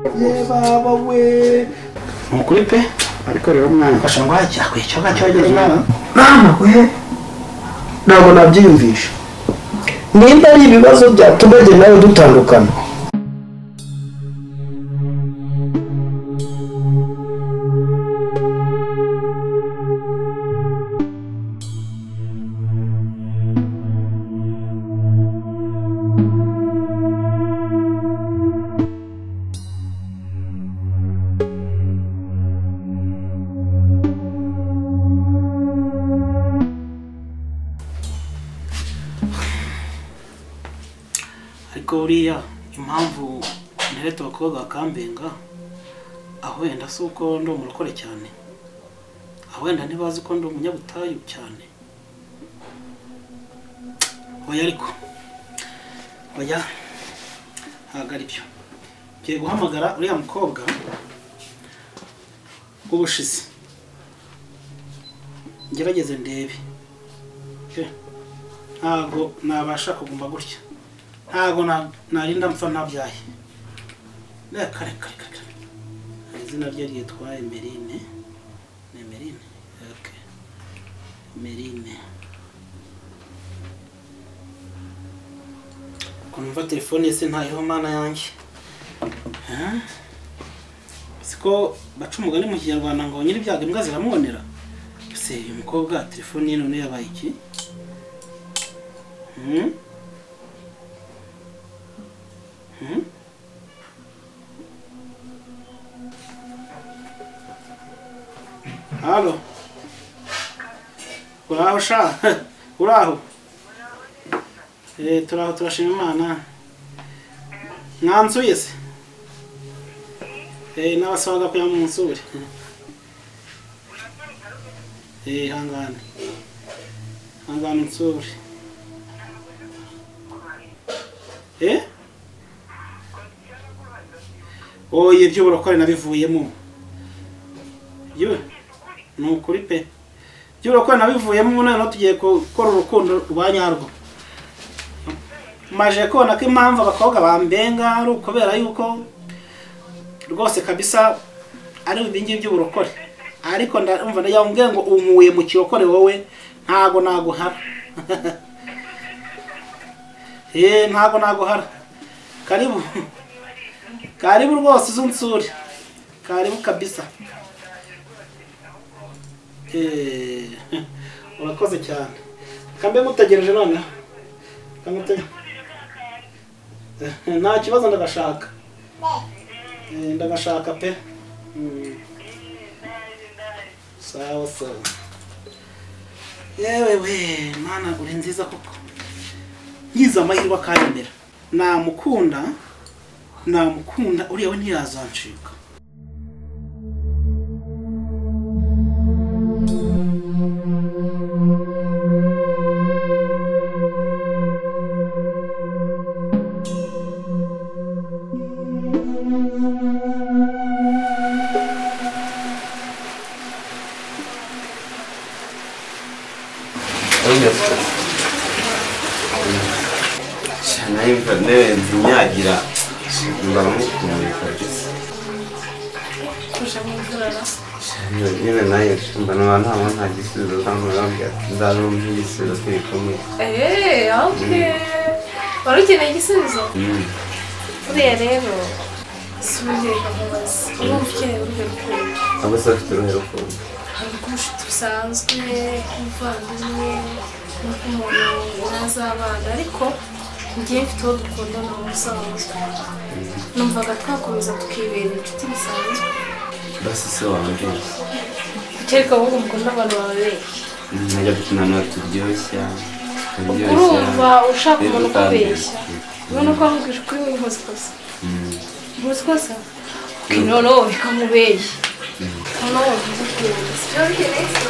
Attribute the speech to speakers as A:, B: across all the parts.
A: Ye baba we. Nukuri pe ariko rero mwana fasha ngo hajya kwica gacyogereza mwana we. Ntabwo nabyiyumvisha. Nimba ari ibibazo byatubaje nawe dutandukana. Uriya impamvu ntereta abakobwa bakambenga aho wenda si uko ndi umurokore cyane, aho wenda ntibazi ko ndi umunyabutayu cyane. Oya ariko oya ntabwo ari byo. Ngiye guhamagara uriya mukobwa w'ubushize ngerageze ndebe ntabwo nabasha kuguma gutya. Ntabwo narinda mpfa ntabyaye. Reka izina rye ryitwa Emeline. Emeline. Okay. Emeline. Kumva telefone yese ntayiho mana yanjye. Siko baca umugani mu Kinyarwanda ngo nyiri ibyago imbwa ziramubonera. Se uyu mukobwa telefone ye none yabaye iki? Halo. Uraho sha? Uraho? Turaho turashima Imana. Mwansuye se? Nabasabaga kuya mu nsuri. Hangane. Hangane nsuri. Oye ibyo urakora nabivuyemo. Yewe nukuri pe. Ibyo urakora nabivuyemo none tugiye gukora urukundo rwanyarwo. Maje kona ko impamvu abakobwa bambenga ari ukubera yuko rwose kabisa ari ibingi by'uburokore. Ariko ndumva ndayambwiye ngo umuye mu kirokore wowe ntago naguhara. Ntago naguhara. Karibu. Karibu rwose uzunsuri. Karibu kabisa. Urakoze cyane. Kambe mutegereje none. Kamute. Nta kibazo ndagashaka. Ndagashaka pe. Sawa sawa. Yewe we mana uri nziza koko. Ngize amahirwe akanyemera. Namukunda uriya we ntiyazancika.
B: Shana imvane nzinyagira ndamukumbuye kabisa. Nyine nayo mbana nta muntu agisubizo kandi urambye ndarumva igisubizo kirikomwe.
C: Okay. Warukeneye igisubizo? Uriya rero suje kamubaza. Urumvye urukundo.
B: Abo safite urukundo.
C: Hari ubucuti busanzwe kuvandimwe n'umuntu nazabana ariko ngiye mfite uwo dukundana mu busanzwe. Numvaga twakomeza tukibera inshuti bisanzwe.
B: Basi se wanjye.
C: Kereka wowe mukunda abantu bawe.
B: Najya gukinana turyoshya.
C: Urumva ushaka umuntu ukubeshya. Ubona ko ahubwije kuri wowe hose kose. Hose kose? Kinono bikamubeshya. Hano uvuze ko sibyo neza.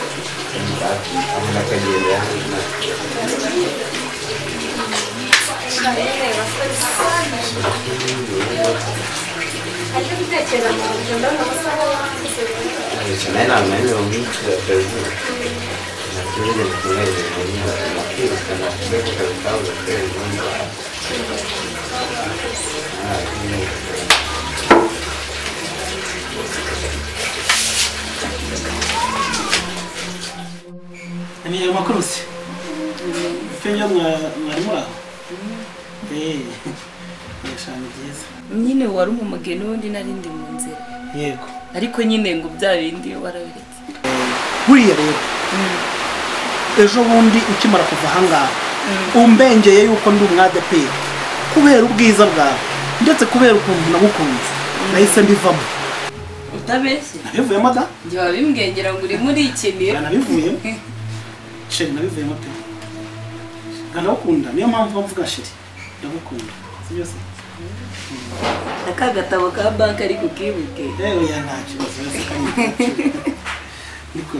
B: Nakagenda.
C: Aje gutekera mu rugendo n'amasaha wanjye.
B: Cyane namenye umwitwa kazi. Nakirije kurenza nyine nakirika nakirika kaza kare
A: Ni ayo makuru se? Fenyo mwari muri aho? Yashana byiza.
D: Nyine wari umumugeni wundi narindi mu nzira.
A: Yego.
D: Ariko nyine ngo bya bindi warabiretse.
A: Buriya rero. Ejo bundi ukimara kuva ahangaha umbengeye yuko ndi umwadeperi kubera ubwiza bwawe ndetse kubera ukuntu nagukunze nahise mbivamo.
D: Utabeshye?
A: Nabivuyemo da?
D: Njye wabimbwengera ngo uri muri ikinira.
A: Nabivuyemo. Sheri nabivuyemo pe. Ndagukunda niyo mpamvu mvuga sheri. Ndagukunda. Sibyo se?
D: Akagatabo ka banki ariko kibuke.
A: Rero ya ntacyo byose kandi. Niko.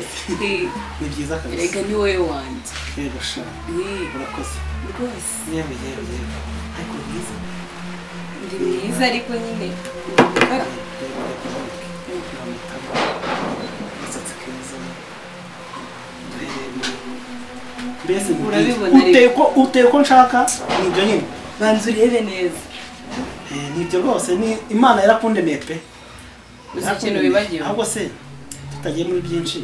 A: Ni byiza kabisa.
D: Rega ni wowe wanjye.
A: Yego sha. Urakoze.
D: Rwose.
A: Yewe. Ariko byiza.
D: Ndi mwiza ariko nyine.
A: Mbese uteye ko nshaka nibyo nyine.
D: Banza urebe neza.
A: Nibyo rwose ni Imana yarakundemeye pe.
D: Uzi ikintu wibagiwe?
A: Ahubwo se tutagiye muri byinshi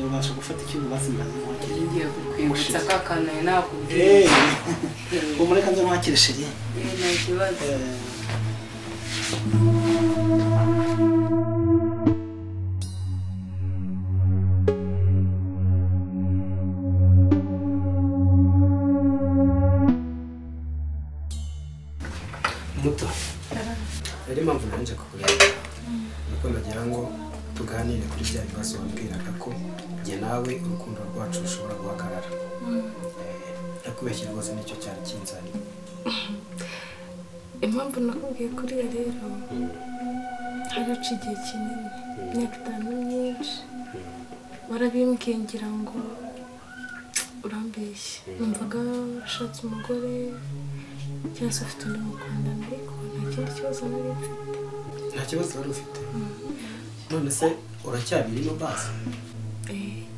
A: ubasha gufata ikintu basimbaza mwakire.
D: Ngiye kukwibutsa ka kantu nakubwiye.
A: Umureka nze mwakire sheri.
D: Nta kibazo.
E: Muto. Ari mpamvu nanje kukureba. Nuko ndagira ngo tuganire kuri bya bibazo wambwiraga ko njye nawe urukundo rwacu rushobora guhagarara. Nakubeshye rwose nicyo cyari kinzani.
C: Impamvu nakubwiye kuri rero haraca igihe kinini imyaka 5 myinshi warabimbwiye ngira ngo urambeshye numvaga ushatse umugore cyangwa se ufite undi mukundana ariko nta kindi kibazo nari mfite.
E: Nta kibazo wari ufite? None se uracyabirimo basi?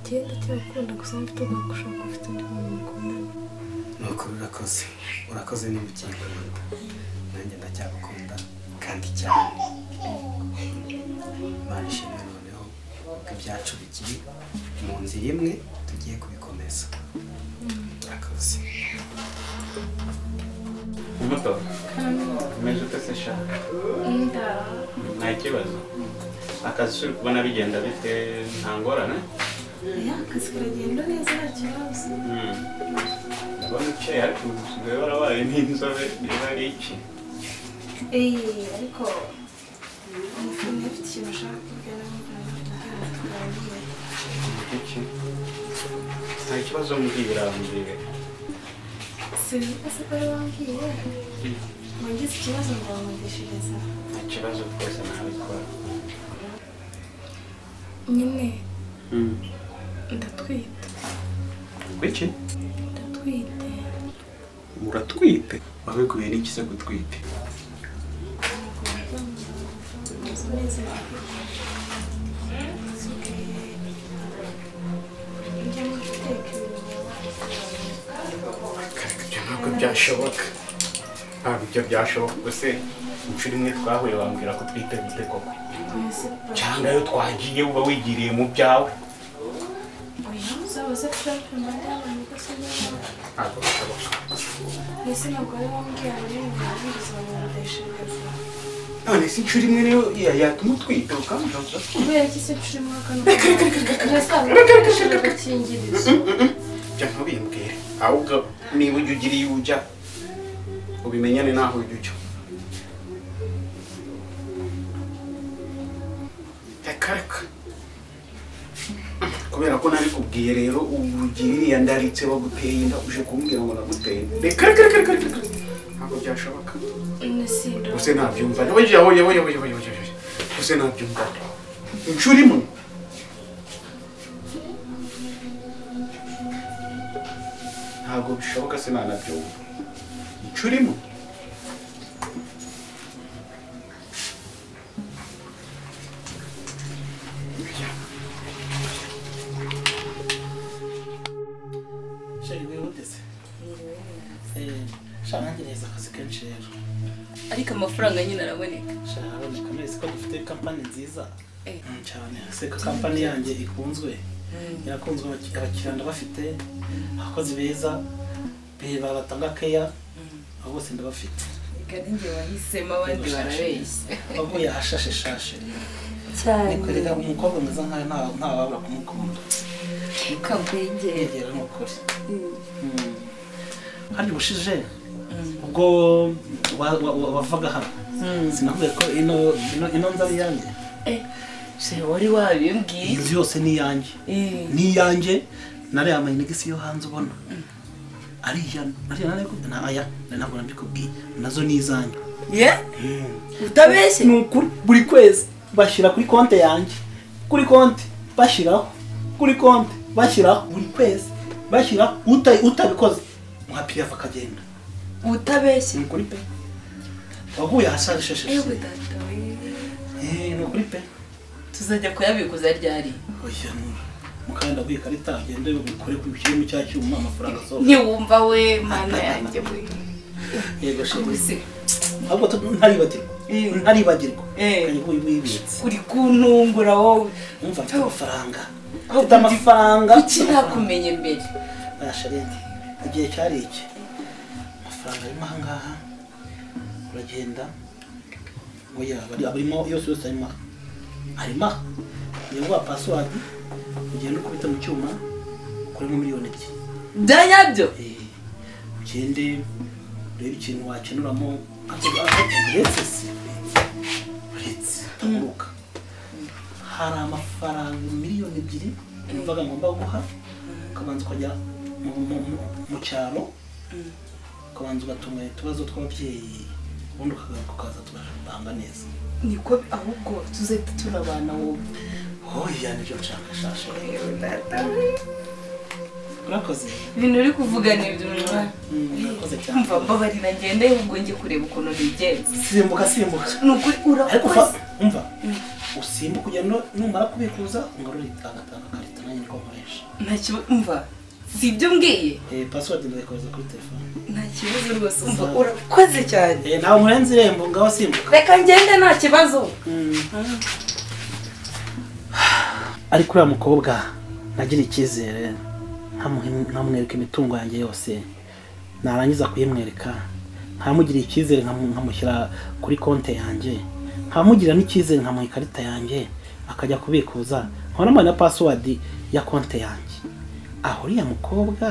C: Genda cyakunda gusa mfite ugushaka ufite undi mukundana.
E: Nuko urakoze niba ukikunda. Nanjye ndacyagukunda kandi cyane. Imana ishimwe noneho ko ibyacu bikiri mu nzira imwe tugiye kubikomeza. Urakoze.
B: Muto. Umeze ute se sha? Nta kibazo. Akazi uri kubona bigenda bite nta ngorane?
C: Akazi karagenda neza nta kibazo.
B: Ndabona uciye ariko usigaye warabaye n'inzobe niba ari iki?
C: Ariko umufana afite ikintu ushaka kubwira
B: iki? Nta kibazo mbwira mbwira.
C: Sinzi ko ari wambwiye ngo ngize ikibazo ngo wamwumvishiriza.
B: Nta kibazo rwose nabikora.
C: Nyine ndatwite.
B: Kuki?
C: Ndatwite.
B: Uratwite? Wabikuye n'iki se gutwite? Ntabwo byashoboka. Ntabwo ibyo byashoboka gusa inshuro imwe twahuye wambwira ko twite bite koko. Cyangwa iyo twagiye uba wigiriye mu byawe.
C: Uzabaze Frank Mandela gusa
B: Ntabwo bishoboka.
C: ese ntabwo ari wambwiye ngo nabiriza bamwandeshereza.
B: None si inshuro imwe rero yatuma utwite ukamujaza.
C: Kubera iki se nshuri mwaka n'ubu agakingirizo.
B: Jya ntubimbwire. Ahubwo niba ujya ugira iyo ujya ubimenyane naho ujya ujya. Reka. Kubera ko nabikubwiye rero ubugira iriya ndaritse baguteye inda uje kumbwira ngo naguteye. Reka. Ntabwo byashoboka. Gusa nabyumva. Gusa nabyumva. Inshuro imwe. Ntabwo bishoboka se nanabyumva. Inshuro imwe.
A: shangereza akazi kenshi rero
D: ariko amafaranga nyine araboneka
A: sharaboneka neza ko dufite kampani nziza cyane se kampani yanjye ikunzwe irakunzwe abakiriya ndabafite abakozi beza batanga keya abo bose ndabafite
D: kandi njye wahisemo abandi barabeshya
A: ahubwo yahashashe shashe
D: cyane
A: nikorera umukobwa mwiza nkayo ntawabura kumukunda
D: kabwengera
A: ni ukuri kandi bushije ubwo wavaga hano sinakubwiye ko ino nzu ari iyanjye
D: se wari wabimbwiye
A: inzu yose ni iyanjye nariya amayinigisi yo hanze ubona ariya aya ntabwo nabikubwiye nazo ni izanjye
D: utabeshye
A: ni ukuri buri kwezi bashyira kuri konti yanjye kuri konti bashyiraho kuri konti bashyiraho buri kwezi bashyiraho utabikoze muhapiyava akagenda
D: utabeshye
A: ni ukuri pe waguye ahashaje sheshe ni ukuri pe
D: tuzajya kuyabikuza ryari
A: oya mukanda kwiye karita agende bikore ku kintu cya cyuma amafaranga asohoka
D: ntiwumva we mana yanjye we
A: yego shese ahubwo ntaribagirwa kanye wibitse
D: uri kuntungura wowe
A: umva mfite amafaranga
D: kuki nakumenye mbere
A: ayasharende igihe cyari iki amafaranga arimo ahangaha uragenda ngo abarimo yose arimo ngo password ugenda ukubita mu cyuma kurimo miliyoni 2
D: byanyabyo
A: ugende urebe ikintu wakenuramo uretse tamuruka hari amafaranga miliyoni 2 numvaga ngomba guha ukabanza ukajya mu cyaro ukabanza ugatunganya utubazo tw'ababyeyi ubundi ukagaruka ukaza tugapanga neza
D: niko ahubwo tuzahita turabana wowe
A: oya nibyo nshaka shashe urakoze
D: ibintu uri kuvuga ni ibyo
A: urakoze cyane
D: mva mbabarira ngende ubwo njye kureba ukuntu bigenze
A: simbuka
D: ni ukuri urakoze
A: umva usimbuka ugenda numara kubikuza ungarure agatanga karita nanjye niko nkoresha
D: nta kibazo umva si ibyo mbwiye
A: password ndayikoza kuri telefone
D: nta kibazo rwose umva urakoze cyane
A: nawe nkurenze irembo ngaho simbuka
D: reka ngende nta kibazo
A: ariko uriya mukobwa nagira icyizere nkamwereka imitungo yanjye yose narangiza kuyimwereka nkamugira icyizere nkamushyira kuri konti yanjye nkamugira n'icyizere nkamuha ikarita yanjye akajya kubikuza nkabona na password ya konti yanjye aho uriya mukobwa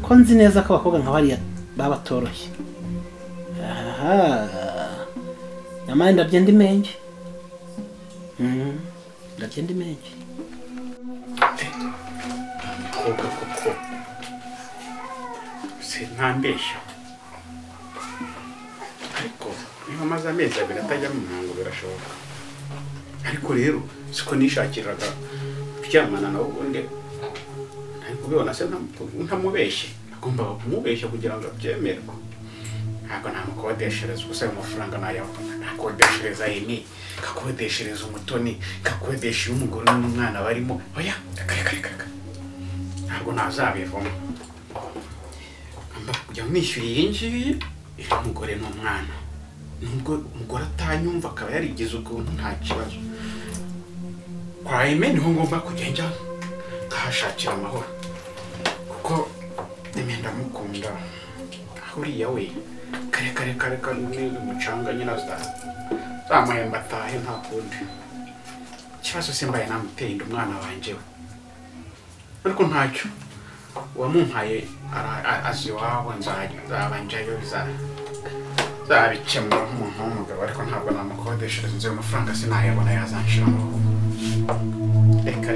A: ko nzi neza ko abakobwa nka bariya baba batoroshye nyamara ndabyenda imenge ndabyenda imenge
B: koko se ntambeshya ariko niba amaze amezi 2 atajya mu muhango birashoboka ariko rero siko nishakiraga kuryamana nawe ubundi ariko ubibona se ntamubeshye agomba kumubeshya kugira ngo abyemerwe ntabwo namukodeshereza gusa ayo mafaranga nayabona nakodeshereza ini kakodeshereza umutoni kakodesha umugore n'umwana barimo oya reka ntabwo nazabivamo kujya mwishyuriye iyi ngiyi iri umugore n'umwana nubwo umugore atanyumva akaba yarigeze ukuntu nta kibazo kwa Aime niho ngomba kujya njya nkahashakira amahoro kuko ndamukunda aho uriya we kare n'umucanga nyine zamuhemba atahe nta kundi ikibazo se mbaye namuteye inda umwana wanjye we ariko ntacyo uwamumpaye azi iwabo nzaba njyayo zabikemura nk'umuntu w'umugabo ariko ntabwo namukodeshereza inzu y'amafaranga sinayabona yazanshiramo reka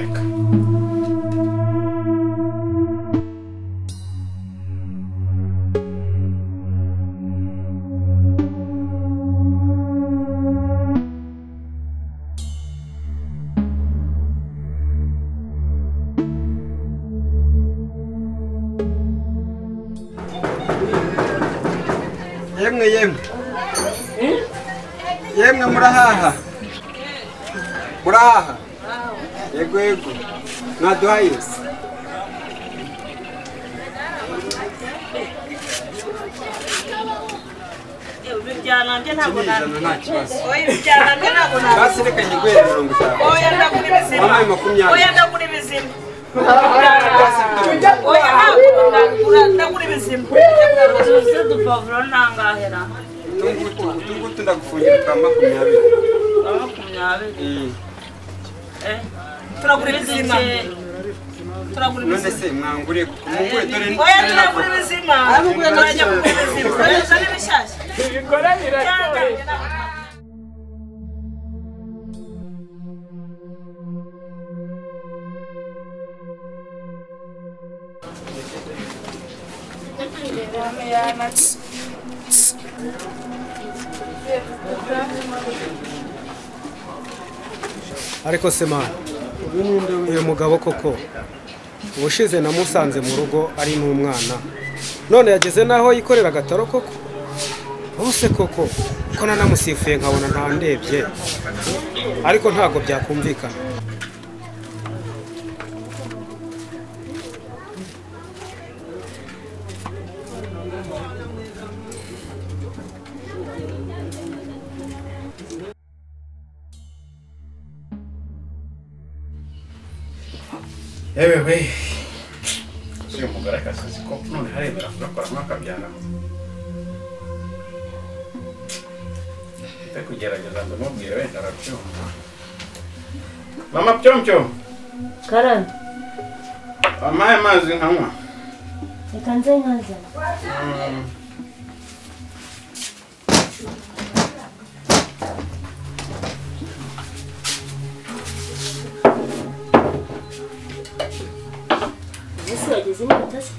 F: yemwe murahaha yego mwaduhaye
D: Ibijyanange ntabwo
F: ijana nta kibazo.
D: Oya ibijyanange ntabwo
F: Basi reka nyiguhere 50.
D: Oya ndagura ibizima.
F: Wampaye 20.
D: Oya ndagura ibizima. Oya ndagura ibizima. Uzi dupavuro ntangahera.
F: Tungutu ndagufungira twa 20.
D: 20. Turagura ibizima. Turagura
F: None
D: ibizima.
F: se mwanguriye kuko mugure dore ni.
D: Oya turagura ibizima. Turajya kugura ibizima. Oya zari bishyashya.
B: Ibikoranira cyane.
E: ariko se mwana uyu mugabo koko ubushize namusanze mu rugo ari n'umwana none yageze naho yikorera agataro koko bose koko ko nanamusifuye nkabona ntandebye ariko ntabwo byakumvikana.
B: Ewe si umugore akazi ko none harebera kugakora mwakabyara ite kugerageza ngo mubwire wenda arabyumva. Mama Pyomcyo
G: Karame,
B: amaye amazi nkanywa.
G: reka nze nkaza. Ese wageze inyota se?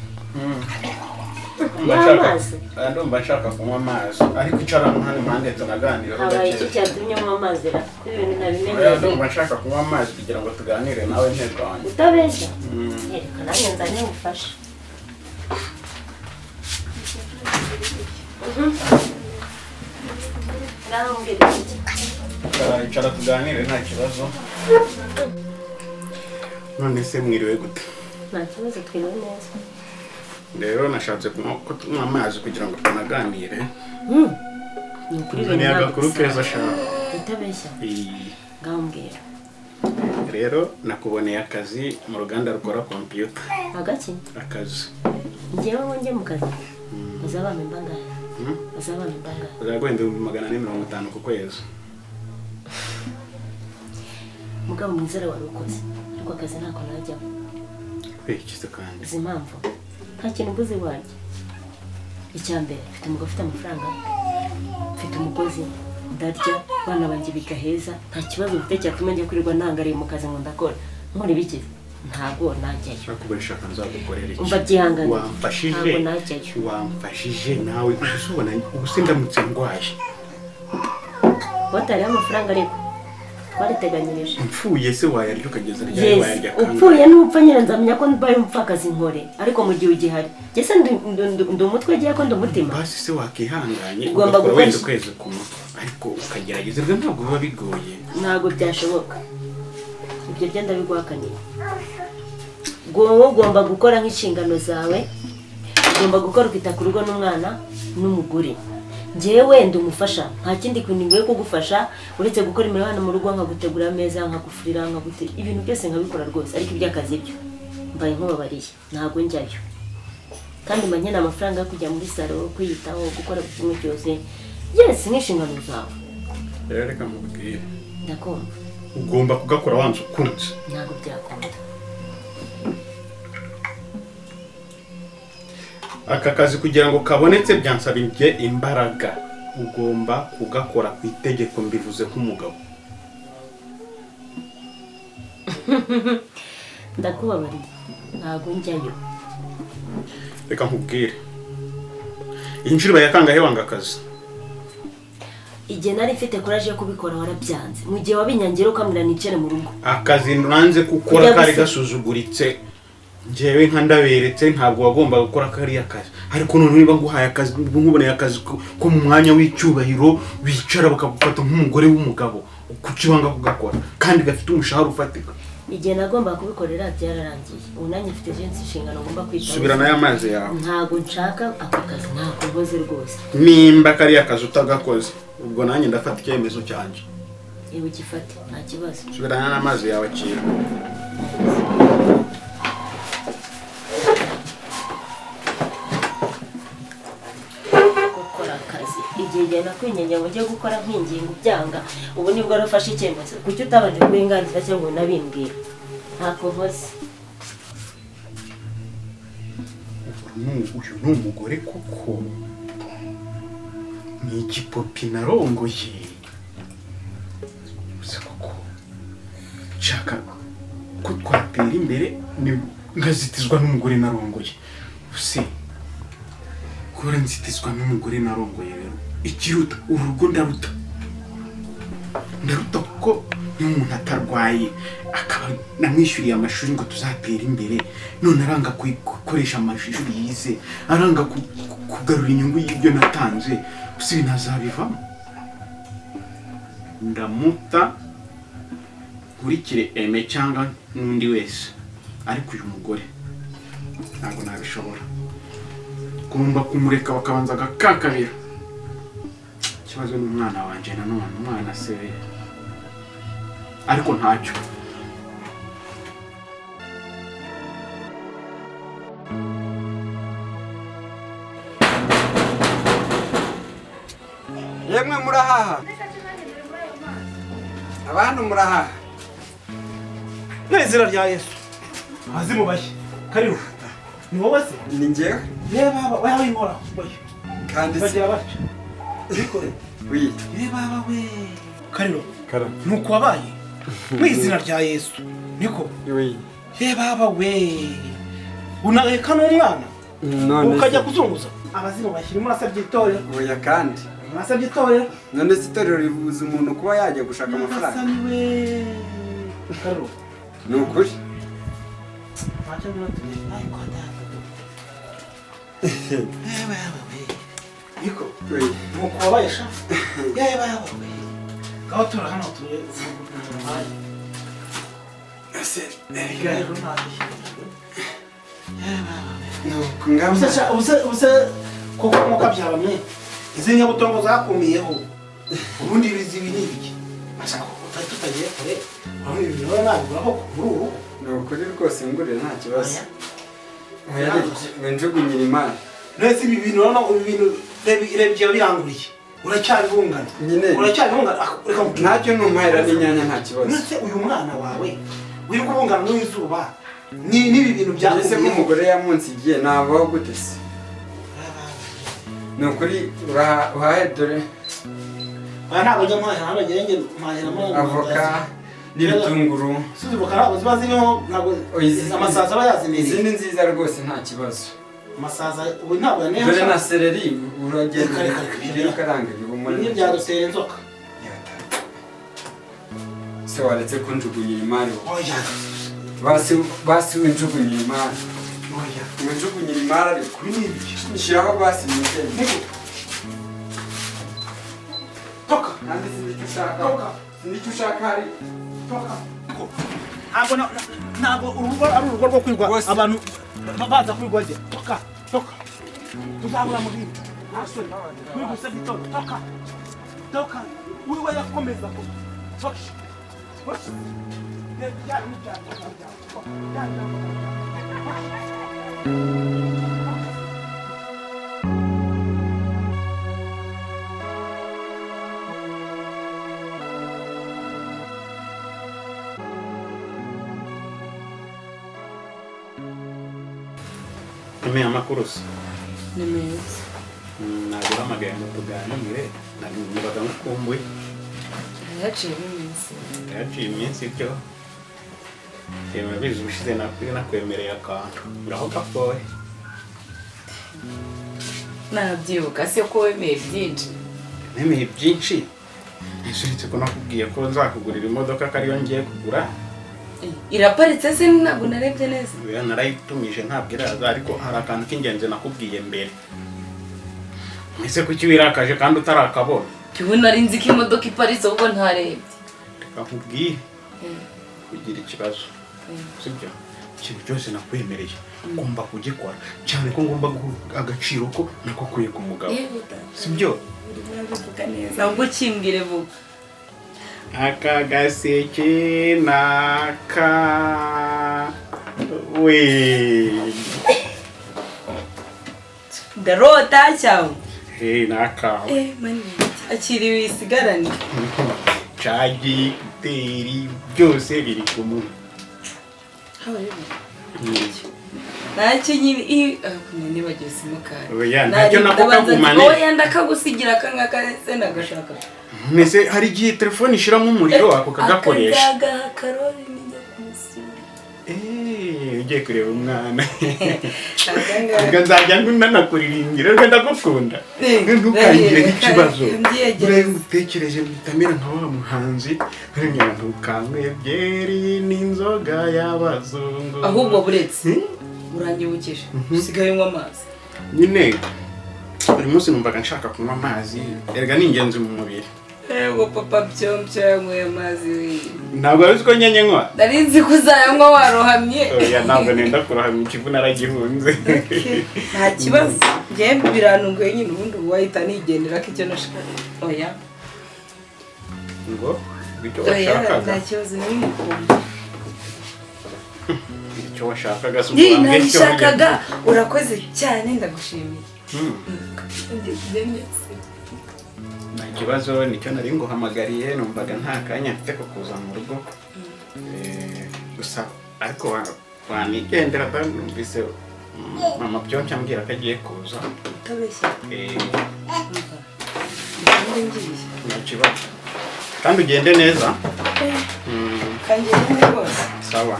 G: Amazi?
B: Ndumva nshaka kunywa amazi ariko icara hano impande tunaganire.
G: Habaye iki cyatumye nywa amazi ra? Ibintu
B: Oya
G: ntabimenye.
B: ndumva nshaka kunywa amazi kugira ngo tuganire nawe nteko wanjye.
G: Utabeshya? Reka nanjye nzanye ngufashe. Ngaho mbwira iki?
B: Icara tuganire nta kibazo. None se mwiriwe gute?
G: Nta kibazo twiriwe neza.
B: Rero nashatse kunywa amazi kugira ngo tunaganire.
G: Ni ukuri
B: Ni
G: ibintu
B: agakuru
G: ntabwo
B: keza shaka.
G: utabeshya? Ngaho mbwira.
B: Rero nakuboneye akazi mu ruganda rukora computer.
G: Agaki?
B: Akazi.
G: Njyewe ngo njye mu kazi. Bazabana imbangahe? Bazabana imbangahe?
B: Uzagwenda 450 ku kwezi.
G: Mugabo mwizere wari ukoze. Ariko akazi ntako najyamo.
B: Kwikiza kandi.
G: Izi mpamvu nta kintu mbuze iwanjye. Icya mbere mfite umugabo ufite amafaranga, mfite umukozi, ndarya, abana banjye biga heza, nta kibazo mfite cyatuma njya kwirirwa ntangariye mu kazi ngo ndakora. Nkora ibiki? Ntabwo najyayo.
B: Nakubarisha kanzagukorera iki?
G: Umva byihangane.
B: Wamfashije.
G: Ntabwo najyayo.
B: Wamfashije nawe ubusubona ubusindamutse ndwaye.
G: Watariye amafaranga ariko twariteganyirije.
B: Mfuye se wayarya ukageza ryari wayarya kandi.
G: Upfuye n'upfa nyine nzamenya ko mbaye umupfakazi nkore ariko mu gihe ugihari. Jese ndi umutwe giye ko ndi umutima.
B: Basi se wakihanganye
G: Ugomba
B: ugakora
G: gukora
B: wenda ukwezi kumwe ariko ukagerageza ibyo ntabwo biba bigoye.
G: Ntabwo byashoboka. Ibyo byenda biguhakaniye. Wowe ugomba gukora nk'inshingano zawe. Ugomba gukora ukita ku rugo n'umwana n'umugore. Njyewe ndi umufasha, nta kindi kintu ngiye kugufasha uretse gukora imirimo hano mu rugo nkagutegura ameza, nkagufurira, ibintu byose nkabikora rwose ariko iby'akazi byo mbaye nkubabariye ntabwo njyayo. Kandi mba nkeneye amafaranga yo kujya muri salo, kwiyitaho, gukora buri kimwe cyose. Yes, n'inshingano zawe.
B: Rero reka mubwire.
G: Ndakumva.
B: Ugomba kugakora wanze ukunze.
G: Ntabwo byakunda.
B: Aka kazi kugira ngo kabonetse byansabye imbaraga. Ugomba kugakora ku itegeko mbivuze nk'umugabo.
G: Ndakubabariye. Ntabwo njyayo.
B: Reka nkubwire. Injiri bayakangahe wanga akazi.
G: Igihe nari mfite courage yo kubikora warabyanze. Mu gihe wabinyangira ukamira nicere mu rugo.
B: Akazi nanze gukora kari gasuzuguritse. Jewe nkandaberetse ntabwo wagomba gukora kari akazi. Ariko none niba nguhaye akazi nkuboneye akazi ko mu mwanya w'icyubahiro bicara bakagufata nk'umugore w'umugabo. Kuki wanga kugakora kandi gafite umushahara ufatika.
G: igihe nagomba kubikorera byararangiye ubu nanjye mfite izindi nshingano ngomba kwitaho
B: subirana y'amazi yawe
G: ntabwo nshaka ako kazi ntako nkoze rwose
B: nimba kariya kazi utagakoze ubwo nanjye ndafata icyemezo cyanjye
G: yewe gifate nta kibazo
B: subirana n'amazi yawe akira
G: gukora akazi igihe nakwinyenga ngo njye gukora nk'ingingo byanga ubu nibwo arafashe icyemezo kuki utabanje kurenganzira cyangwa unabimbwira ntako nkoze
B: uyu ni umugore koko ni igipopi narongoye gusa koko nshaka ko twatera imbere nkazitizwa n'umugore narongoye use kora nzitizwa n'umugore narongoye rero ikiruta urugo ndaruta kuko iyo umuntu atarwaye akaba namwishyuriye amashuri ngo tuzatera imbere none aranga gukoresha amashuri yize aranga kugarura inyungu y'ibyo natanze gusa ibi ntazabivamo ndamuta nkurikire Aime cyangwa n'undi wese ariko uyu mugore ntabwo nabishobora ngomba kumureka bakabanza agakakabira ikibazo n'umwana wanjye nanone umwana se ariko ntacyo
F: yemwe murahaha abantu murahaha
A: n'izina rya Yesu abazimu bashya kariho ni wowe se
F: ni njyewe
A: reba baba wimora
F: kandi se
A: bagira batyo bikore
F: wi
A: reba we kariho nuko wabaye n'izina rya Yesu niko
F: wi
A: reba we unareka n'umwana
F: none
A: ukajya kuzunguza abazimu bashyira murasabye itorero
F: oya kandi
A: murasabye itorero
F: none se itorero ribuza umuntu kuba yajya gushaka amafaranga
A: we kariho
F: ni ukuri
A: ntacyo bibatumye ariko ndahagaze niko nuko wabaye sha reba we ngaho tura hano tuye ese rero ubuse koko mukabyara mwe izi nyabutongo zakumiyeho ubundi bizibi n'ibiki ashaka ko tutagiye kure aho ibintu rero nabiguraho kuri ubu
F: ni ukuri rwose ngurire nta kibazo wenjugunyira imana
A: nese ibi bintu rero ibi bintu reba biranguriye uracyabibungana uracyabibungana reka
F: ntacyo numuhera n'inyanya nta kibazo
A: nese uyu mwana wawe uri kubungana n'izuba n'ibi bintu byakumiyeho
F: ese ko umugore yamunsigiye nabaho gute se ni ukuri uhahe dore
A: ntabwo njya mpahira hano njye mpahiramo
F: avoka n'ibitunguru
A: suzi voka ntabwo ziba ziriho ntabwo amasaza aba yazimiriye
F: izindi nziza rwose nta kibazo
A: amasaza ubu ntabwo yaneho
F: dore na seleri uragenda ibyo ukaranga ibihumura
A: bimwe byadutera inzoka
F: se waretse ko njugunyira imari
A: oya
F: basi winjugunyira imari
A: oya
F: winjugunyira imari ariko
A: ibi ni ibiki
F: nshyiraho basi mwitende
A: niko toka
F: kandi sinzi icyo ushaka
A: toka
F: sinzi icyo ushaka hari
A: toka ntabwo urugo ari urugo rwo kwirwa abantu baza kwirwa rye toka toka tuzabura mu bindi ntasoni kwiguse gitondo toka toka wiwe yakomeza ko toka toka
B: Ime amakuru se
H: ni meza
B: naguhamagaye ngo tuganire nabaga ngukumbuye
H: yaciyemo iminsi
B: yaciye iminsi byo bizi ubushize nakwemereye akantu uraho gafoye
H: nabyibuka se ko wemeye byinshi
B: nemeye byinshi nsuritse ko nakubwiye ko nzakugurira imodoka ko ariyo ngiye kugura
H: iraparitse se ntabwo narebye neza
B: narayitumije ntabwo iraza ariko hari akantu k'ingenzi nakubwiye mbere ese kuki wirakaje kandi utarakabona
H: kibu nari nzi ko imodoka iparitse ahubwo ntarebye
B: reka nkubwire kugira ikibazo sibyo ikintu cyose nakwemereye ngomba kugikora cyane ko ngomba guha agaciro ko nako kuye ku mugabo sibyo
H: urabivuga neza ngo ukimbwire vuba
B: aka gaseke naka we
H: ndarota cyangwa
B: naka
H: mani akiri wisigarane
B: cagi teri byose biri kumwe
H: ntacyo nyine nibagiwe simukari
B: oya ntacyo nako kagumane
H: oya ndakagusigira akangaka se ndagashaka
B: mbese hari igihe telefone ishiramo umuriro ako kagakoresha
H: akagaha karori nijya kumusura
B: ugiye kureba umwana nzajya nanakuririmbira reka ndagukunda ntukangire nk'ikibazo urebe utekereje mutamera nka wa muhanzi ntukanywe byeri n'inzoga y'abazungu
H: ahubwo buretse uranyibukije usigaye unywa amazi
B: nyine buri munsi numvaga nshaka kunywa amazi erega ni ingenzi mu mubiri
H: ego papa byombi yanyweye amazi
B: ntabwo ari ko nyenye nkwa
H: nari nzi ko uzayanywa warohamye
B: oya ntabwo nenda kurohamya ikivu naragihunze
H: nta kibazo njyewe birantunguye nyine ubundi wahita nigendera ko icyo nashaka oya
B: ngo icyo washakaga
H: nta kibazo n'umukunda
B: icyo washakaga si ubwange
H: nabishakaga urakoze cyane ndagushimiye
B: nta kibazo nicyo nari nguhamagariye numvaga nta kanya mfite ko kuza mu rugo gusa ariko wanigendera numvise mama byombi ambwira ko agiye kuza
H: utabeshya
B: nta kibazo kandi ugende neza
H: kandi ugende rwose
B: sawa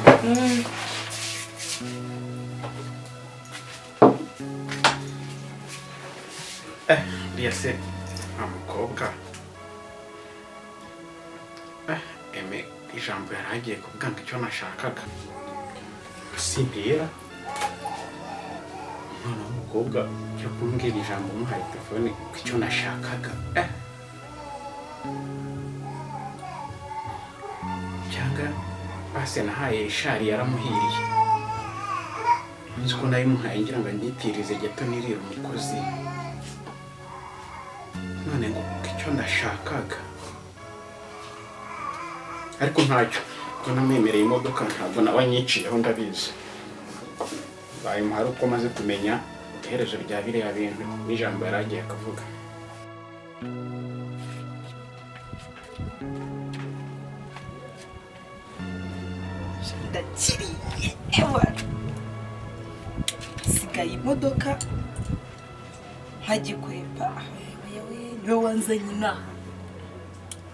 B: se umukobwa eme ijambo yari agiye kuvuga ngo icyo nashakaga sintera umwana w'umukobwa cyo kumbwira ijambo umuhaye telefone ko icyo nashakaga cyangwa base nahaye ishari yaramuhiriye nzi ko nayimuhaye ngira ngo nditirize gato nirira umukozi none ngo icyo nashakaga ariko ntacyo ko namwemereye imodoka ntabwo nawe anyiciyeho ndabizi bayimuha ari uko maze kumenya iherezo rya biriya bintu n'ijambo yari agiye kuvuga
H: ndakiriye sigaye imodoka nkagikwepa niwe wanzanye inaha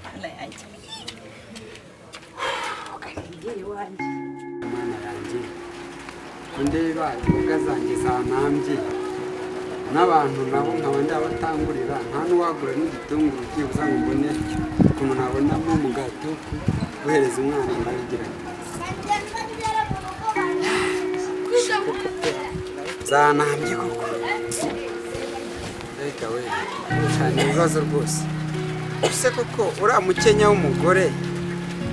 H: mana yanjye ukarengere wanjye
F: mana yanjye ndeba imboga zanjye zanambye n'abantu nabo nkaba ndabatangurira nta n'uwagura n'igitunguru byibuza ngo mbone ukuntu nabonamo umugati wo guhereza umwana ndabigira zanambye koko reka we cyane ibibazo rwose use koko uriya mukenya w'umugore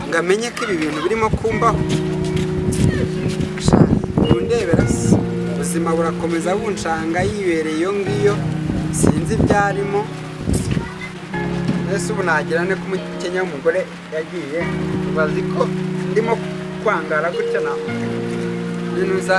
F: ngo amenye ko ibi bintu birimo kumbaho undebera se ubuzima burakomeza bunshanga yibereye iyo ngiyo sinzi ibyarimo ese ubu nagira ne ko umukenya w'umugore yagiye bazi ko ndimo kwangara gutya na binuza